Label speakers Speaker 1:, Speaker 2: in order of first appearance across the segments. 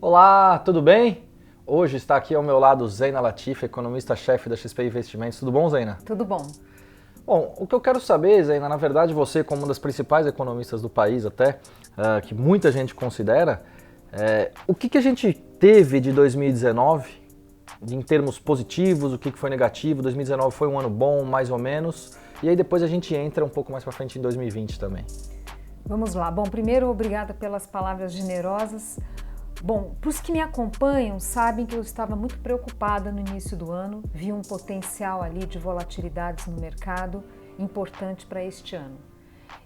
Speaker 1: Olá, tudo bem? Hoje está aqui ao meu lado Zeina Latif, economista-chefe da XP Investimentos. Tudo bom, Zeina?
Speaker 2: Tudo bom.
Speaker 1: Bom, o que eu quero saber, Zeina, na verdade você como uma das principais economistas do país até, que muita gente considera, o que a gente teve de 2019 em termos positivos, o que foi negativo? 2019 foi um ano bom, mais ou menos, e aí depois a gente entra um pouco mais para frente em 2020 também.
Speaker 2: Vamos lá. Bom, primeiro, obrigada pelas palavras generosas. Bom, para os que me acompanham sabem que eu estava muito preocupada no início do ano, vi um potencial ali de volatilidades no mercado importante para este ano.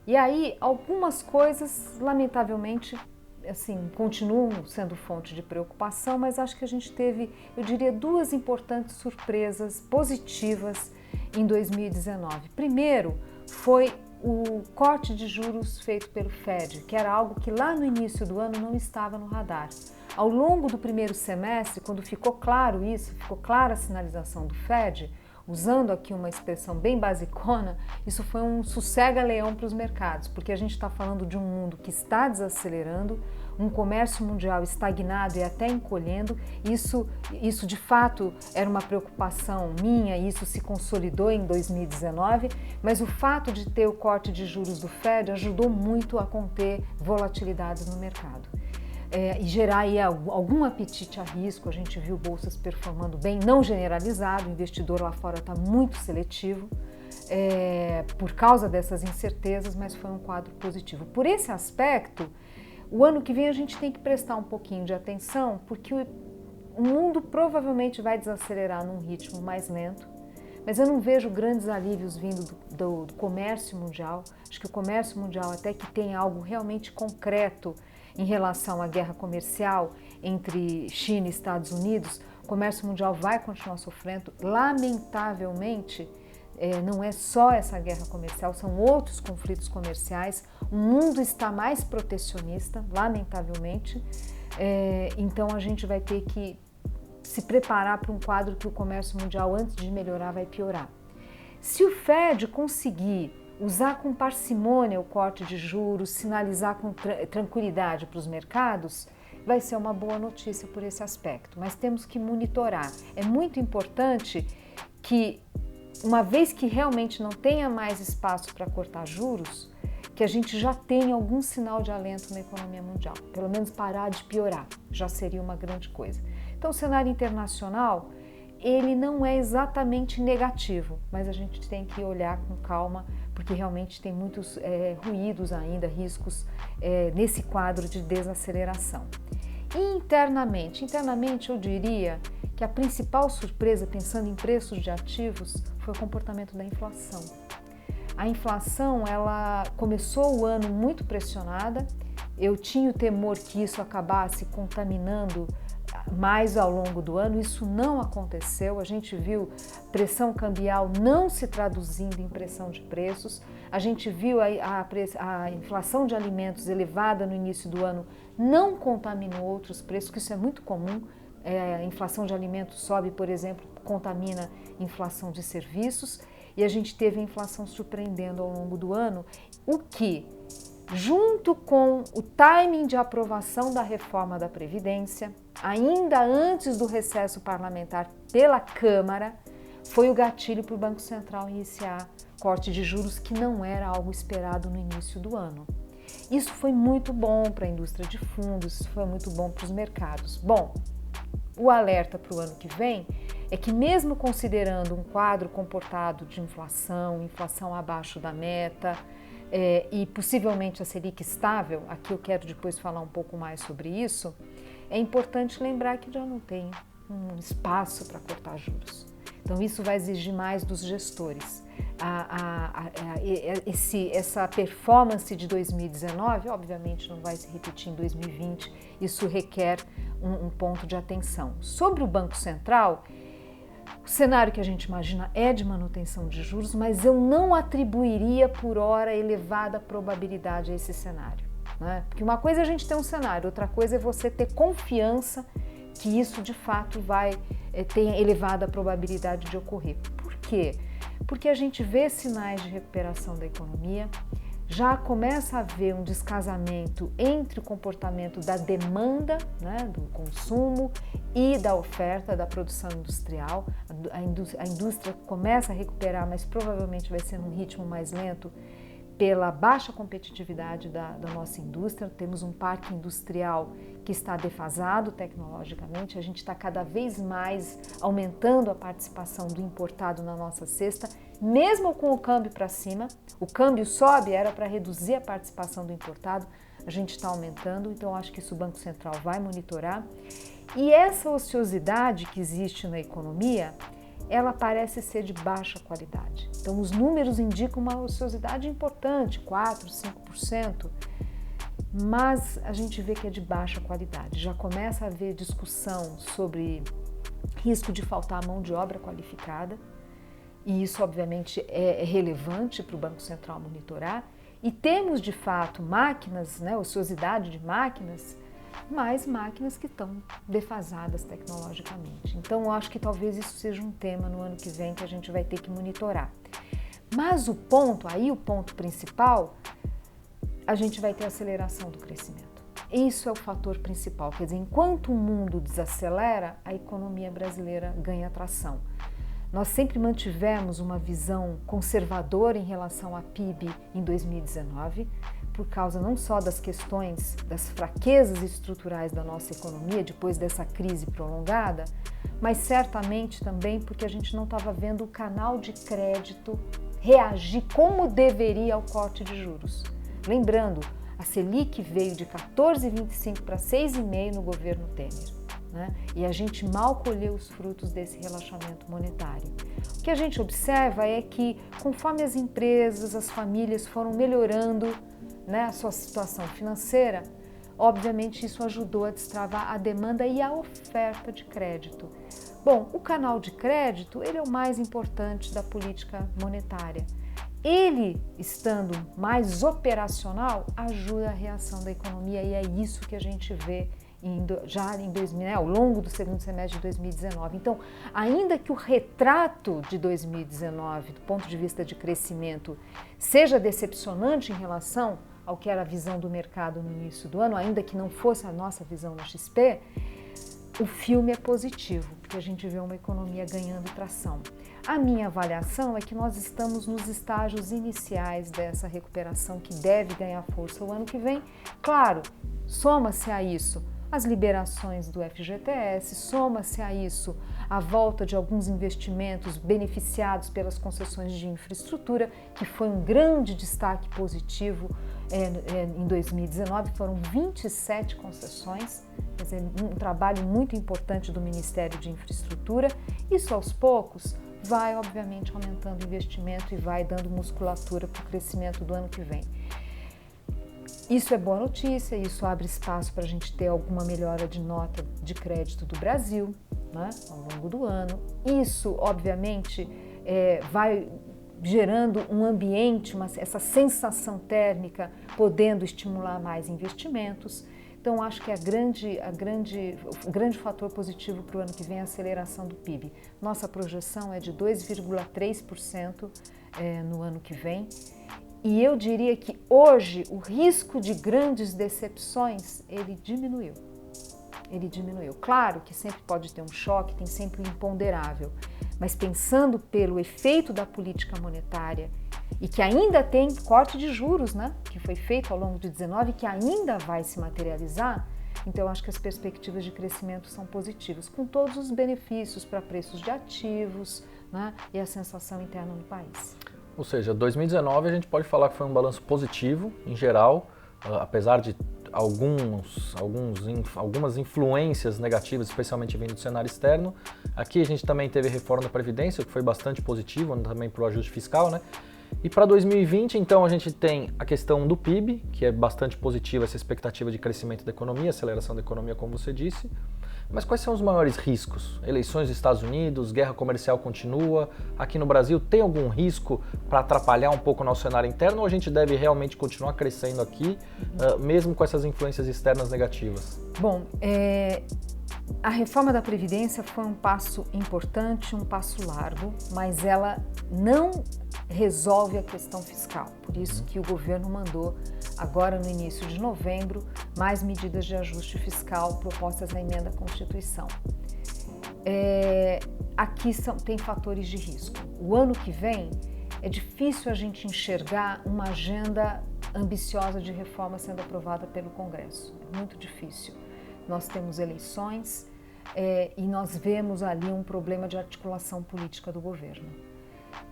Speaker 2: E aí, algumas coisas, lamentavelmente, assim, continuam sendo fonte de preocupação, mas acho que a gente teve, eu diria, duas importantes surpresas positivas em 2019. Primeiro, foi o corte de juros feito pelo Fed, que era algo que lá no início do ano não estava no radar. Ao longo do primeiro semestre, quando ficou claro isso, ficou clara a sinalização do Fed, usando aqui uma expressão bem basicona, isso foi um sossega-leão para os mercados, porque a gente está falando de um mundo que está desacelerando, um comércio mundial estagnado e até encolhendo. Isso de fato era uma preocupação minha, e isso se consolidou em 2019, mas o fato de ter o corte de juros do Fed ajudou muito a conter volatilidades no mercado. E gerar aí algum apetite a risco. A gente viu bolsas performando bem, não generalizado, o investidor lá fora está muito seletivo por causa dessas incertezas, mas foi um quadro positivo. Por esse aspecto, o ano que vem a gente tem que prestar um pouquinho de atenção, porque o mundo provavelmente vai desacelerar num ritmo mais lento, mas eu não vejo grandes alívios vindo do comércio mundial. Acho que o comércio mundial, até que tem algo realmente concreto em relação à guerra comercial entre China e Estados Unidos, o comércio mundial vai continuar sofrendo. Lamentavelmente, não é só essa guerra comercial, são outros conflitos comerciais. O mundo está mais protecionista, lamentavelmente. Então a gente vai ter que se preparar para um quadro que o comércio mundial, antes de melhorar, vai piorar. Se o Fed conseguir usar com parcimônia o corte de juros, sinalizar com tranquilidade para os mercados, vai ser uma boa notícia por esse aspecto. Mas temos que monitorar. É muito importante que, uma vez que realmente não tenha mais espaço para cortar juros, que a gente já tenha algum sinal de alento na economia mundial. Pelo menos parar de piorar, já seria uma grande coisa. Então, o cenário internacional, ele não é exatamente negativo, mas a gente tem que olhar com calma, porque realmente tem muitos ruídos ainda, riscos nesse quadro de desaceleração. E internamente eu diria que a principal surpresa, pensando em preços de ativos, foi o comportamento da inflação. A inflação, ela começou o ano muito pressionada. Eu tinha o temor que isso acabasse contaminando mais ao longo do ano. Isso não aconteceu. A gente viu pressão cambial não se traduzindo em pressão de preços. A gente viu a inflação de alimentos elevada no início do ano não contaminou outros preços, que isso é muito comum. A inflação de alimentos sobe, por exemplo, contamina a inflação de serviços. E a gente teve a inflação surpreendendo ao longo do ano, o que, junto com o timing de aprovação da reforma da Previdência, ainda antes do recesso parlamentar pela Câmara, foi o gatilho para o Banco Central iniciar corte de juros, que não era algo esperado no início do ano. Isso foi muito bom para a indústria de fundos, isso foi muito bom para os mercados. Bom, o alerta para o ano que vem é que, mesmo considerando um quadro comportado de inflação abaixo da meta e possivelmente a Selic estável, aqui eu quero depois falar um pouco mais sobre isso, é importante lembrar que já não tem um espaço para cortar juros. Então isso vai exigir mais dos gestores. Essa performance de 2019, obviamente, não vai se repetir em 2020, isso requer um ponto de atenção. Sobre o Banco Central, o cenário que a gente imagina é de manutenção de juros, mas eu não atribuiria por hora elevada probabilidade a esse cenário, né? Porque uma coisa é a gente ter um cenário, outra coisa é você ter confiança que isso de fato vai ter elevada probabilidade de ocorrer. Por quê? Porque a gente vê sinais de recuperação da economia, já começa a haver um descasamento entre o comportamento da demanda, né, do consumo e da oferta da produção industrial. A indústria começa a recuperar, mas provavelmente vai ser num ritmo mais lento pela baixa competitividade da nossa indústria. Temos um parque industrial que está defasado tecnologicamente, a gente está cada vez mais aumentando a participação do importado na nossa cesta, mesmo com o câmbio para cima. O câmbio sobe, era para reduzir a participação do importado, a gente está aumentando, então acho que isso o Banco Central vai monitorar. E essa ociosidade que existe na economia, ela parece ser de baixa qualidade. Então, os números indicam uma ociosidade importante, 4%, 5%, mas a gente vê que é de baixa qualidade. Já começa a haver discussão sobre risco de faltar mão de obra qualificada, e isso, obviamente, é relevante para o Banco Central monitorar. E temos, de fato, máquinas, né, ociosidade de máquinas, mas máquinas que estão defasadas tecnologicamente. Então, eu acho que talvez isso seja um tema no ano que vem que a gente vai ter que monitorar. Mas o ponto principal, a gente vai ter aceleração do crescimento. Isso é o fator principal, quer dizer, enquanto o mundo desacelera, a economia brasileira ganha tração. Nós sempre mantivemos uma visão conservadora em relação à PIB em 2019, por causa não só das questões, das fraquezas estruturais da nossa economia depois dessa crise prolongada, mas certamente também porque a gente não estava vendo o canal de crédito reagir como deveria ao corte de juros. Lembrando, a Selic veio de 14,25 para 6,5 no governo Temer, né? E a gente mal colheu os frutos desse relaxamento monetário. O que a gente observa é que, conforme as empresas, as famílias foram melhorando, né, a sua situação financeira, obviamente isso ajudou a destravar a demanda e a oferta de crédito. Bom, o canal de crédito, ele é o mais importante da política monetária. Ele, estando mais operacional, ajuda a reação da economia e é isso que a gente vê já em 2000, né, ao longo do segundo semestre de 2019. Então, ainda que o retrato de 2019, do ponto de vista de crescimento, seja decepcionante em relação ao que era a visão do mercado no início do ano, ainda que não fosse a nossa visão na XP, o filme é positivo, porque a gente vê uma economia ganhando tração. A minha avaliação é que nós estamos nos estágios iniciais dessa recuperação que deve ganhar força o ano que vem. Claro, soma-se a isso as liberações do FGTS, soma-se a isso a volta de alguns investimentos beneficiados pelas concessões de infraestrutura, que foi um grande destaque positivo em 2019, foram 27 concessões, quer dizer, um trabalho muito importante do Ministério de Infraestrutura. Isso aos poucos vai, obviamente, aumentando o investimento e vai dando musculatura para o crescimento do ano que vem. Isso é boa notícia, isso abre espaço para a gente ter alguma melhora de nota de crédito do Brasil, né, ao longo do ano. Isso, obviamente, vai gerando um ambiente, essa sensação térmica, podendo estimular mais investimentos. Então, acho que o grande fator positivo para o ano que vem é a aceleração do PIB. Nossa projeção é de 2,3% no ano que vem. E eu diria que hoje o risco de grandes decepções, ele diminuiu. Claro que sempre pode ter um choque, tem sempre um imponderável, mas pensando pelo efeito da política monetária e que ainda tem corte de juros, né, que foi feito ao longo de 2019 e que ainda vai se materializar, então eu acho que as perspectivas de crescimento são positivas, com todos os benefícios para preços de ativos, né, e a sensação interna no país.
Speaker 1: Ou seja, 2019 a gente pode falar que foi um balanço positivo, em geral, apesar de algumas influências negativas, especialmente vindo do cenário externo. Aqui a gente também teve reforma da Previdência, que foi bastante positivo, também para o ajuste fiscal, né? E para 2020, então, a gente tem a questão do PIB, que é bastante positiva, essa expectativa de crescimento da economia, aceleração da economia, como você disse. Mas quais são os maiores riscos? Eleições dos Estados Unidos, guerra comercial continua. Aqui no Brasil, tem algum risco para atrapalhar um pouco o nosso cenário interno ou a gente deve realmente continuar crescendo aqui, mesmo com essas influências externas negativas?
Speaker 2: Bom, a reforma da Previdência foi um passo importante, um passo largo, mas ela não resolve a questão fiscal. Por isso que o governo mandou, agora no início de novembro, mais medidas de ajuste fiscal propostas na emenda à Constituição. Aqui tem fatores de risco. O ano que vem é difícil a gente enxergar uma agenda ambiciosa de reforma sendo aprovada pelo Congresso. É muito difícil. Nós temos eleições e nós vemos ali um problema de articulação política do governo.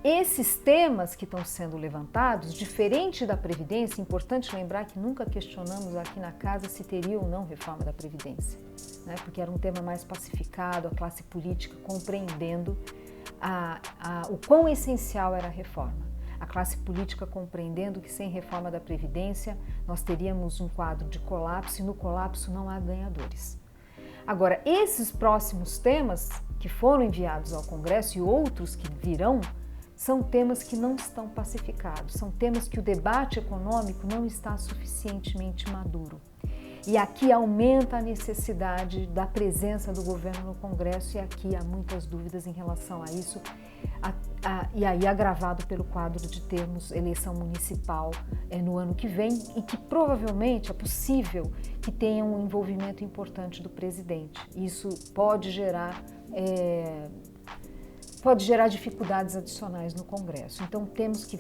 Speaker 2: Esses temas que estão sendo levantados, diferente da Previdência, é importante lembrar que nunca questionamos aqui na casa se teria ou não reforma da Previdência, né? Porque era um tema mais pacificado, a classe política compreendendo o quão essencial era a reforma. A classe política compreendendo que sem reforma da Previdência nós teríamos um quadro de colapso e no colapso não há ganhadores. Agora, esses próximos temas que foram enviados ao Congresso e outros que virão, são temas que não estão pacificados, são temas que o debate econômico não está suficientemente maduro. E aqui aumenta a necessidade da presença do governo no Congresso e aqui há muitas dúvidas em relação a isso, e aí agravado pelo quadro de termos eleição municipal no ano que vem e que provavelmente é possível que tenha um envolvimento importante do presidente. Isso pode gerar dificuldades adicionais no Congresso. Então, temos que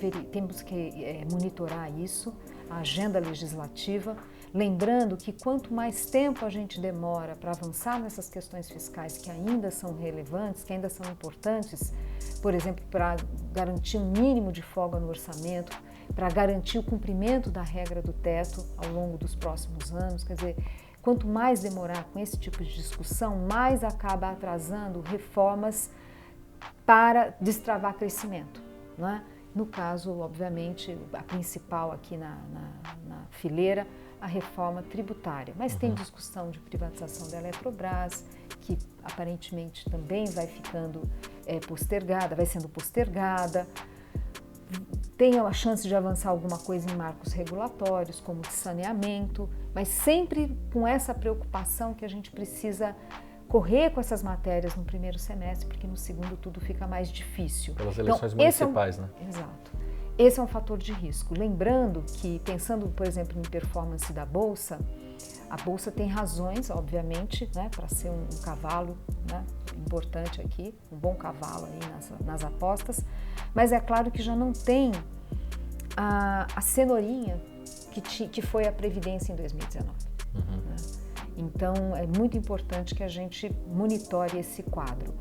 Speaker 2: monitorar isso, a agenda legislativa, lembrando que quanto mais tempo a gente demora para avançar nessas questões fiscais que ainda são relevantes, que ainda são importantes, por exemplo, para garantir um mínimo de folga no orçamento, para garantir o cumprimento da regra do teto ao longo dos próximos anos, quer dizer, quanto mais demorar com esse tipo de discussão, mais acaba atrasando reformas para destravar crescimento, né? No caso, obviamente, a principal aqui na fileira, a reforma tributária. Mas tem discussão de privatização da Eletrobras, que aparentemente também vai ficando postergada, vai sendo postergada. Tem a chance de avançar alguma coisa em marcos regulatórios, como de saneamento, mas sempre com essa preocupação que a gente precisa correr com essas matérias no primeiro semestre, porque no segundo tudo fica mais difícil.
Speaker 1: Pelas eleições municipais, né?
Speaker 2: Exato. Esse é um fator de risco. Lembrando que, pensando, por exemplo, em performance da Bolsa, a Bolsa tem razões, obviamente, né, para ser um cavalo, né, importante aqui, um bom cavalo aí nas apostas, mas é claro que já não tem a cenourinha que foi a Previdência em 2019. Né? Então, é muito importante que a gente monitore esse quadro.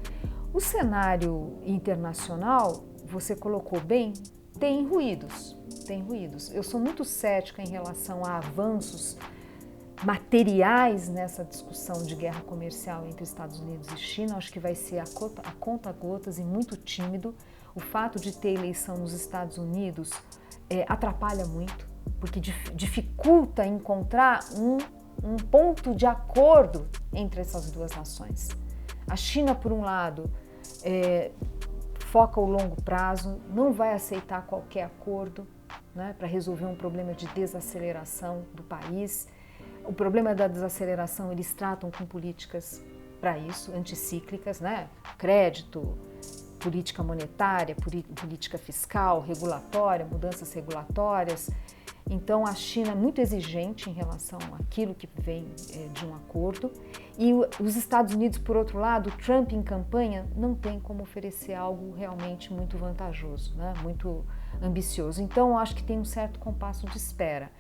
Speaker 2: O cenário internacional, você colocou bem, tem ruídos. Eu sou muito cética em relação a avanços materiais nessa discussão de guerra comercial entre Estados Unidos e China. Acho que vai ser a conta-gotas e muito tímido. O fato de ter eleição nos Estados Unidos atrapalha muito, porque dificulta encontrar um ponto de acordo entre essas duas nações. A China, por um lado, foca o longo prazo, não vai aceitar qualquer acordo, né, para resolver um problema de desaceleração do país. O problema da desaceleração eles tratam com políticas para isso, anticíclicas, né? Crédito, política monetária, política fiscal, regulatória, mudanças regulatórias. Então, a China é muito exigente em relação àquilo que vem de um acordo. E os Estados Unidos, por outro lado, Trump em campanha não tem como oferecer algo realmente muito vantajoso, né? Muito ambicioso. Então, eu acho que tem um certo compasso de espera.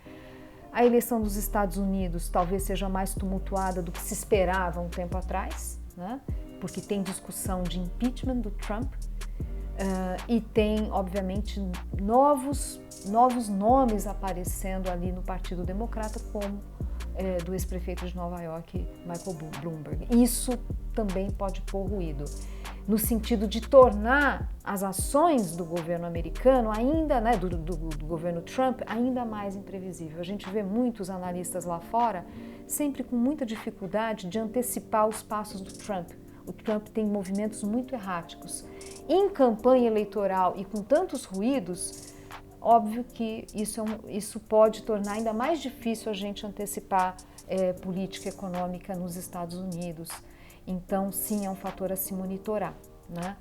Speaker 2: A eleição dos Estados Unidos talvez seja mais tumultuada do que se esperava um tempo atrás, né? Porque tem discussão de impeachment do Trump. E tem, obviamente, novos nomes aparecendo ali no Partido Democrata, como do ex-prefeito de Nova York, Michael Bloomberg. Isso também pode pôr ruído, no sentido de tornar as ações do governo americano ainda, né, do governo Trump, ainda mais imprevisível. A gente vê muitos analistas lá fora sempre com muita dificuldade de antecipar os passos do Trump. O Trump tem movimentos muito erráticos. Em campanha eleitoral e com tantos ruídos, óbvio que isso pode tornar ainda mais difícil a gente antecipar política econômica nos Estados Unidos. Então, sim, é um fator a se monitorar. né?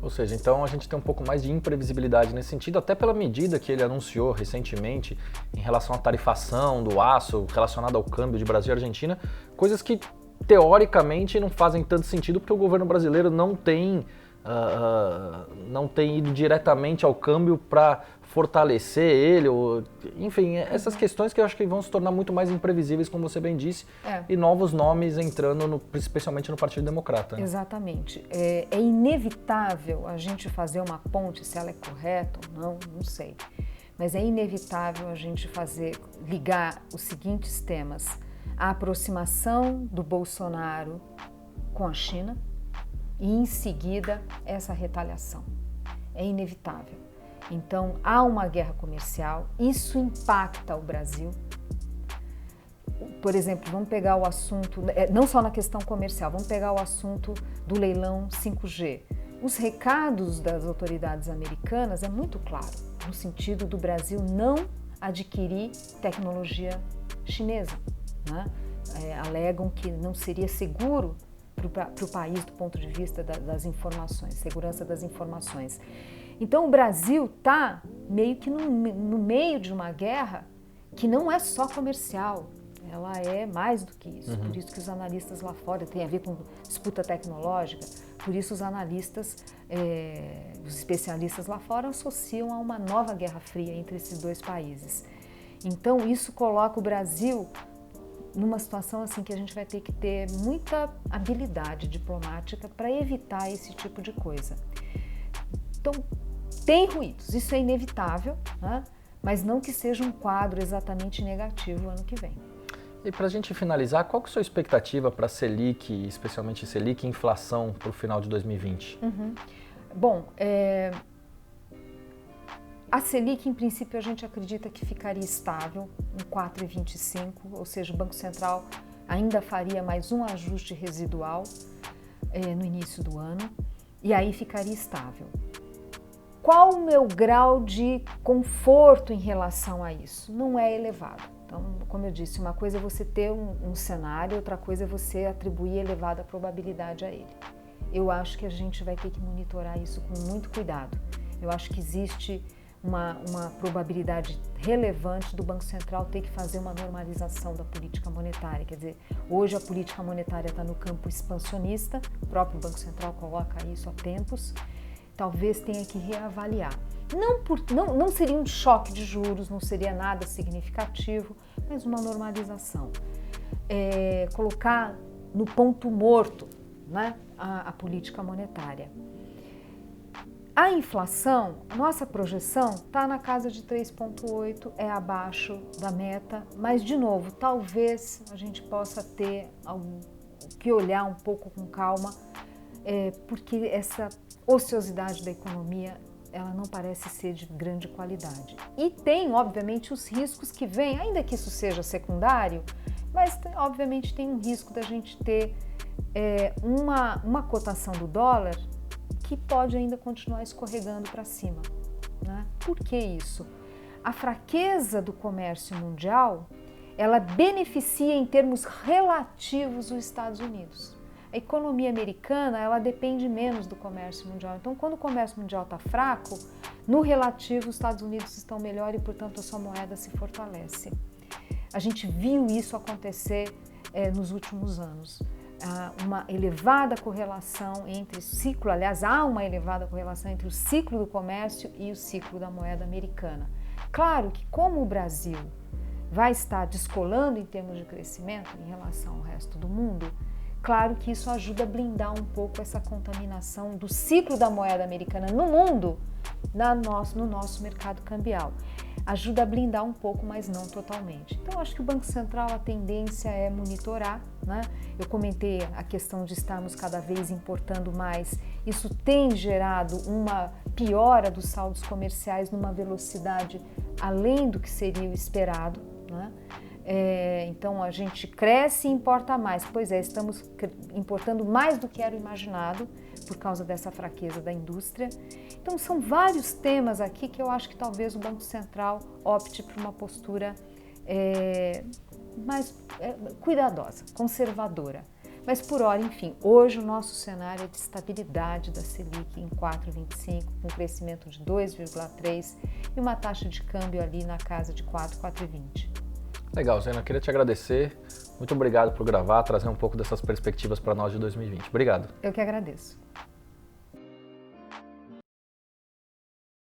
Speaker 1: Ou seja, então a gente tem um pouco mais de imprevisibilidade nesse sentido, até pela medida que ele anunciou recentemente em relação à tarifação do aço relacionada ao câmbio de Brasil e Argentina, coisas que teoricamente não fazem tanto sentido porque o governo brasileiro não tem ido diretamente ao câmbio para fortalecer ele, enfim, essas questões que eu acho que vão se tornar muito mais imprevisíveis, como você bem disse, e novos nomes entrando, especialmente no Partido Democrata. Né?
Speaker 2: Exatamente. É inevitável a gente fazer uma ponte, se ela é correta ou não sei, mas é inevitável a gente ligar os seguintes temas: a aproximação do Bolsonaro com a China e, em seguida, essa retaliação. É inevitável. Então, há uma guerra comercial, isso impacta o Brasil. Por exemplo, vamos pegar o assunto, não só na questão comercial, vamos pegar o assunto do leilão 5G. Os recados das autoridades americanas é muito claro, no sentido do Brasil não adquirir tecnologia chinesa. Né? Alegam que não seria seguro para o país do ponto de vista das informações, segurança das informações. Então o Brasil está meio que no meio de uma guerra que não é só comercial, ela é mais do que isso. Por isso que os analistas lá fora, tem a ver com disputa tecnológica, por isso os analistas, os especialistas lá fora associam a uma nova guerra fria entre esses dois países. Então isso coloca o Brasil numa situação assim que a gente vai ter que ter muita habilidade diplomática para evitar esse tipo de coisa. Então, tem ruídos, isso é inevitável, né? Mas não que seja um quadro exatamente negativo ano que vem.
Speaker 1: E para a gente finalizar, qual que é a sua expectativa para a Selic, especialmente Selic e inflação para o final de 2020?
Speaker 2: Bom, a Selic, em princípio, a gente acredita que ficaria estável em 4,25, ou seja, o Banco Central ainda faria mais um ajuste residual no início do ano, e aí ficaria estável. Qual o meu grau de conforto em relação a isso? Não é elevado. Então, como eu disse, uma coisa é você ter um cenário, outra coisa é você atribuir elevada probabilidade a ele. Eu acho que a gente vai ter que monitorar isso com muito cuidado. Eu acho que existe uma probabilidade relevante do Banco Central ter que fazer uma normalização da política monetária. Quer dizer, hoje a política monetária está no campo expansionista, o próprio Banco Central coloca isso há tempos, talvez tenha que reavaliar. Não seria um choque de juros, não seria nada significativo, mas uma normalização. Colocar no ponto morto, né, a política monetária. A inflação, nossa projeção está na casa de 3,8, é abaixo da meta, mas, de novo, talvez a gente possa ter que olhar um pouco com calma, porque essa ociosidade da economia, ela não parece ser de grande qualidade. E tem, obviamente, os riscos que vêm, ainda que isso seja secundário, mas, obviamente, tem um risco da gente ter uma cotação do dólar que pode ainda continuar escorregando para cima. Né? Por que isso? A fraqueza do comércio mundial, ela beneficia em termos relativos os Estados Unidos. A economia americana, ela depende menos do comércio mundial. Então, quando o comércio mundial está fraco, no relativo, os Estados Unidos estão melhor e, portanto, a sua moeda se fortalece. A gente viu isso acontecer nos últimos anos. Uma elevada correlação entre o ciclo, aliás, há uma elevada correlação entre o ciclo do comércio e o ciclo da moeda americana. Claro que, como o Brasil vai estar descolando em termos de crescimento em relação ao resto do mundo, claro que isso ajuda a blindar um pouco essa contaminação do ciclo da moeda americana no mundo, no nosso mercado cambial. Ajuda a blindar um pouco, mas não totalmente. Então, acho que o Banco Central, a tendência é monitorar, né? Eu comentei a questão de estarmos cada vez importando mais. Isso tem gerado uma piora dos saldos comerciais numa velocidade além do que seria o esperado, né? Então, a gente cresce e importa mais. Pois é, estamos importando mais do que era imaginado por causa dessa fraqueza da indústria. Então, são vários temas aqui que eu acho que talvez o Banco Central opte por uma postura mais cuidadosa, conservadora. Mas por hora, enfim, hoje o nosso cenário é de estabilidade da Selic em 4,25, com crescimento de 2,3 e uma taxa de câmbio ali na casa de 4,20.
Speaker 1: Legal, Zena, eu queria te agradecer. Muito obrigado por gravar, trazer um pouco dessas perspectivas para nós de 2020. Obrigado.
Speaker 2: Eu que agradeço.